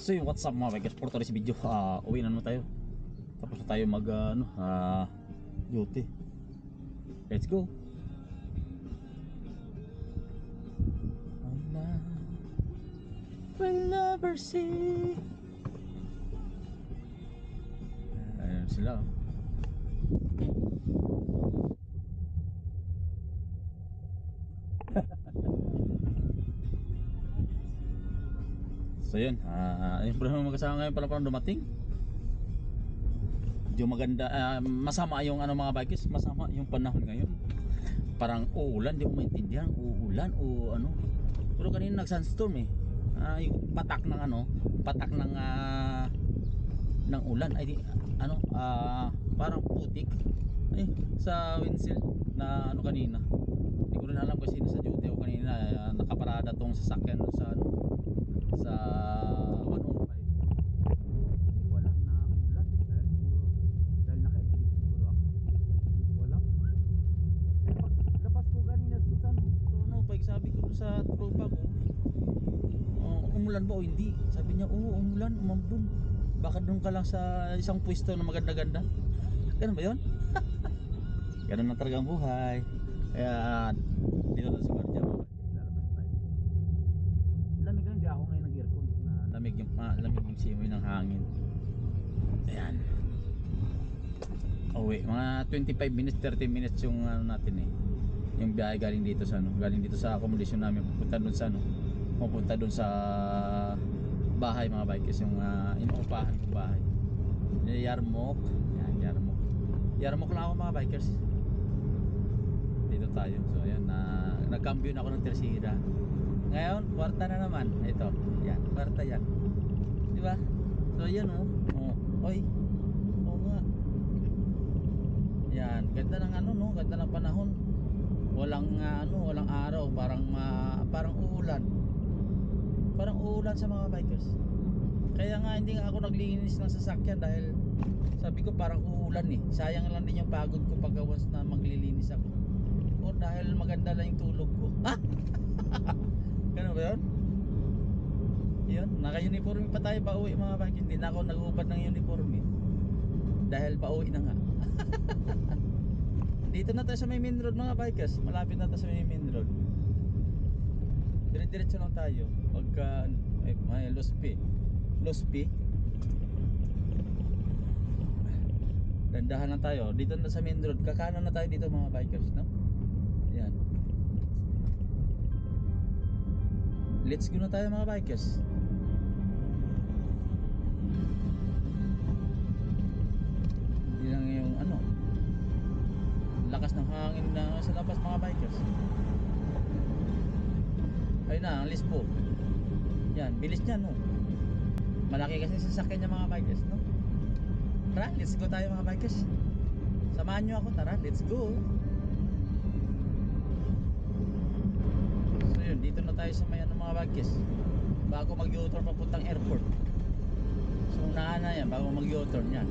So yung what's up mga bikers, for today's video, uwi na naman tayo. Tapos na tayo mag duty. Let's go. Will never see. Ayun sila. So yun, yung problema magkasama ngayon pala parang dumating. Medyo maganda, masama yung mga bikers, masama yung panahon ngayon. Parang uulan, di ko maintindihan, uulan o ano. Pero kanina nag-sunstorm eh. Yung patak ng patak ng ulan ay parang putik sa windshield na kanina. Hindi ko rin alam kasi nasa duty ako kanina, nakaparada tong sasakyan sa sa 105. Hindi ko alam na ulan dahil siguro dahil naka-exit siguro ako. Wala. Eh paglabas ko kanina sa pag sabi ko sa tropa ko, umulan ba o hindi? Sabi niya, oo, umulan, umambun. Baka doon ka lang sa isang pwesto na maganda-ganda. Ganun ba yun? Ganun na talaga ang buhay. Kaya dito na sa kwartya, lalabas tayo. Lamig lang, hindi ako ngayon nag-aircon. Lamig yung simoy ng hangin. Ayan. Uwi, mga 25 minutes, 30 minutes yung natin eh. Yung biyahe galing dito sa accommodation namin pupunta doon sa bahay mga bikers, yung inuupahan kong bahay. Yarmouk. Yan, Yarmouk lang ako mga bikers. Dito tayo. So ayan, nagcambio na ako ng Tercera. Ngayon, kwarta na naman. Ito, yan, kwarta yan. Di ba? So yan oy. Oo nga. Yan, ganda ng ganda ng panahon. Walang walang araw, parang uulan. Parang uulan sa mga bikers. Kaya nga hindi nga ako naglinis ng sasakyan dahil sabi ko parang uulan eh. Sayang lang din yung pagod ko pag once na maglilinis ako. O dahil maganda lang yung tulog ko. Ganun ba yun? Yun, naka-uniforme pa tayo pauwi mga bikers. Hindi na ako nag-uubad ng uniforme dahil pauwi na nga. Dito na tayo sa may main road mga bikers. Malapit na tayo sa may main road. Dire-diretso lang tayo. Pagka may Lospi. Dandahan na tayo. Dito na sa main road. Kakanan na tayo dito mga bikers, no? Yan. Let's go na tayo mga bikers. Hindi lang yung lakas ng hangin na sa labas mga bikers. Ayun na, ang Lispo. Yan, bilis niya no. Malaki kasi sasakyan niya mga bikers, no? Tara, let's go tayo mga bikers. Samahan niyo ako, tara, let's go. So yun, dito na tayo sa may mga bikers. Bago mag-U-turn papuntang airport. So unahan na yan, bago mag-U-turn yan.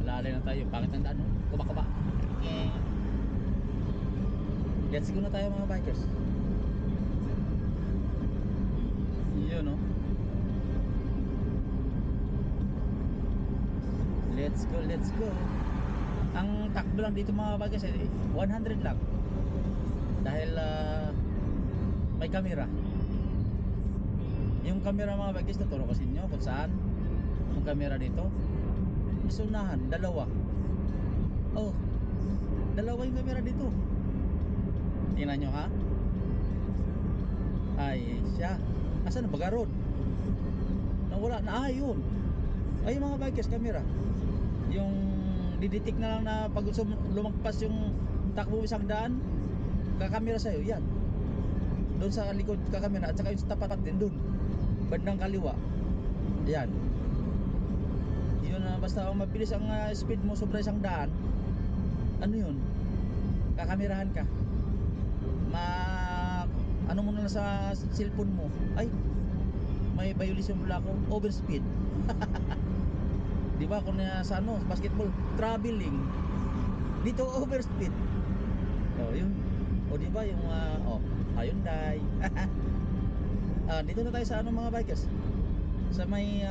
Malalay na tayo, pangit ang daan, no? Kuba-kuba. Yeah. Let's go na tayo mga bikers. Yun, no? Let's go. Ang takbo lang dito mga bikers 100 lang. Dahil may camera. Yung camera mga bikers, tuturo ko sa inyo kung saan yung camera dito. Isunahan, dalawa. Oh, dalawa yung camera dito. Tingnan nyo ha. Ay siya. Asan na baga road? Nawala na yun. Ay mga bikers, camera. Yung didetect na lang na pag lumagpas yung takbo isang daan, kakamera sa'yo. Yan. Doon sa likod kakamera. At saka yung sa tapat din doon, bandang kaliwa. Yan. Yun basta mabilis ang speed mo sobra isang daan, yun, kakamerahan ka. Mo na sa cellphone mo, ay may violation pala ako, overspeed. Di ba kung sa basketball, traveling dito overspeed. Yun. O di ba yung Hyundai. Dito na tayo sa ano mga bikers. Sa may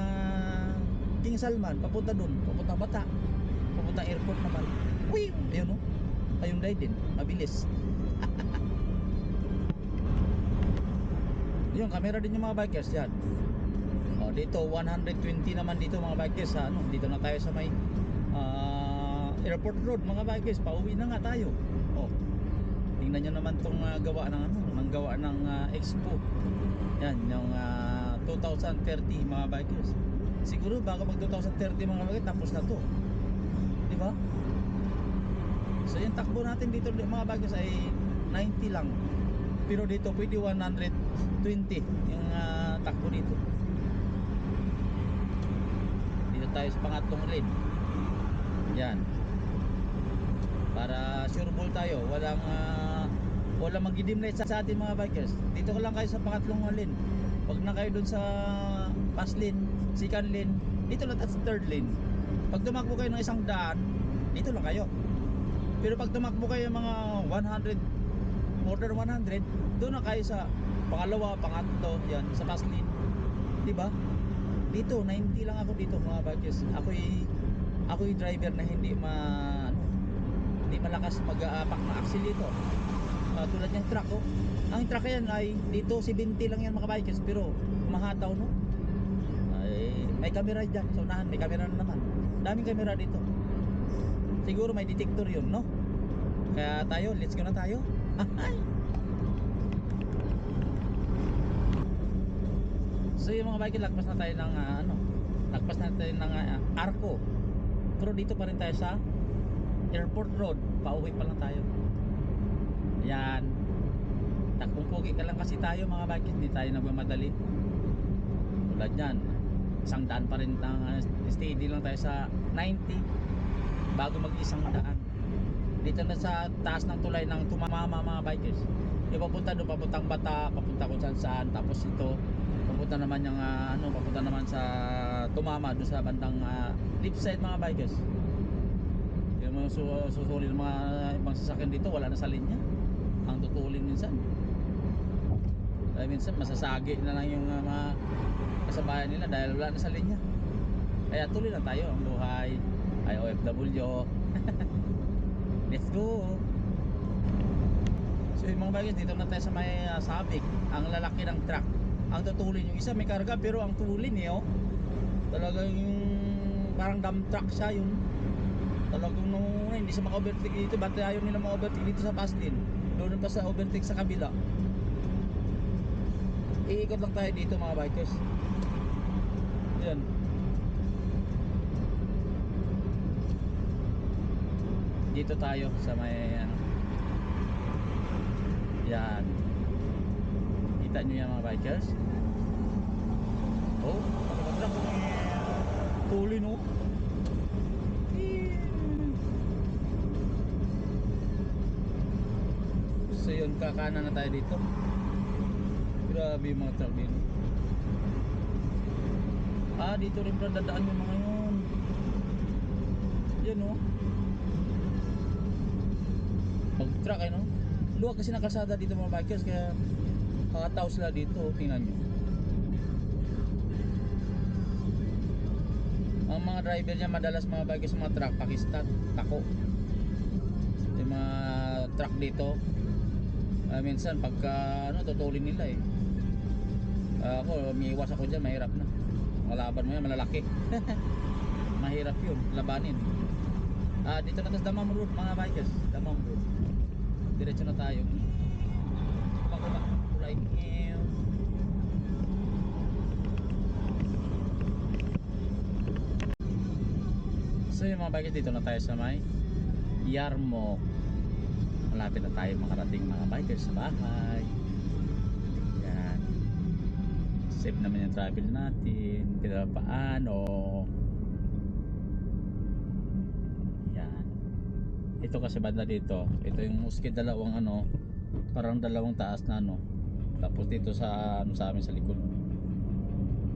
King Salman, papunta doon, papunta Bata, papunta airport naman. Uy, ayun oh. Ayun din, mabilis. Yung camera din yung mga bikers yan. Dito 120 naman dito mga bikers sa ano, dito na tayo sa may airport road mga bikers, pauwi na nga tayo. Tingnan nyo naman tong gawa ng ano, ng gawa ng Expo. Yan, yung 2030 mga bikers. Siguro baka mag 2030 mga bikers tapos na to. Di ba? So yung takbo natin dito mga bikers ay 90 lang. Pero dito pwede 120 yung takbo dito. Dito tayo sa pangatlong lane. Yan. Para sure ball tayo, walang mag-dim light sa atin mga bikers. Dito ka lang kayo sa pangatlong lane. Wag na kayo dun sa fast lane, second lane. Dito lang sa third lane. Pag tumakbo kayo ng 100, dito lang kayo. Pero pag tumakbo kayo mga 100, more than 100, doon na kayo sa pangalawa, pangatlo, yan, sa fast lane. Diba? Dito, 90 lang ako dito mga bikers. Ako'y driver na hindi malakas mag-aapak na accelerator. Tulad ng truck oh. Ang truck yan ay dito 70 lang yan mga bikers, pero mahataw no. Ay, may camera dyan sa unahan, may camera na naman. Daming camera dito. Siguro may detector yun no. Kaya tayo, let's go na tayo. So yung mga bikers, lagpas na tayo ng lagpas na tayo ng Arco. Pero dito pa rin tayo sa airport road, pauwi pa lang tayo. Ayan, takbong pogi ka lang kasi tayo mga bikers, hindi tayo nagmamadali. Tulad yan, 100 pa rin steady lang tayo sa 90 bago mag 100. Dito na sa taas ng tulay ng Tumama mga bikers. Yung papunta doon, papuntang Bata, papunta kung saan saan. Tapos ito, papunta naman yung papunta naman sa Tumama doon sa bandang left side mga bikers. Yung mga susuli ng mga ibang sasakyan dito, wala na sa linya. Ang tutulin minsan. Dahil minsan masasagi na lang yung mga kasabayan nila dahil wala na sa linya. Kaya tuloy na tayo ang buhay ay OFW. Let's go. So yung mga bikers, dito na tayo sa may Sabic. Ang lalaki ng truck, ang tutulin yung isa may karga, pero ang tulin talagang parang dump truck siya yun. Talagang hindi siya maka-overtake dito. Ba't ayaw nila maka-overtake dito sa fast lane? Doon pa sa overtake sa kabila. Iikot lang tayo dito mga bikers. Yan. Dito tayo sa may yan. Kita nyo yan mga bikers. Oh, nakapatrak. Tuloy no. So yun, kakanan na tayo dito. Grabe yung mga truck dito. Dito rin pala dadaan yung mga yun. Yan oh. Pag truck no. Luwag kasi na kalsada dito mga bikers, kaya kakataw sila dito. Tingnan nyo. Ang mga driver niya madalas mga bikers, mga truck, Pakistan, tako. Yung mga truck dito, minsan pagka tutulin nila ako, umiiwas ako dyan, mahirap na. Kalaban mo yan, malalaki. Mahirap yun, labanin. Dito na sa Damam Road mga bikers, Damam Road. Diretso na tayo. Kumak tulay. So yung mga bikers, dito na tayo sa may Yarmouk. Malapit na tayo makarating mga bikers sa bahay. Yan. Save naman yung travel natin. Kaya paano. Yan. Ito kasi banda dito. Ito yung uski dalawang parang dalawang taas na Tapos dito sa sa amin sa likod.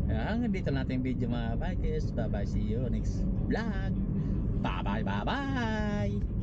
Kaya hanggang dito natin video mga bikers. Bye bye, see you next vlog. Bye bye, bye bye.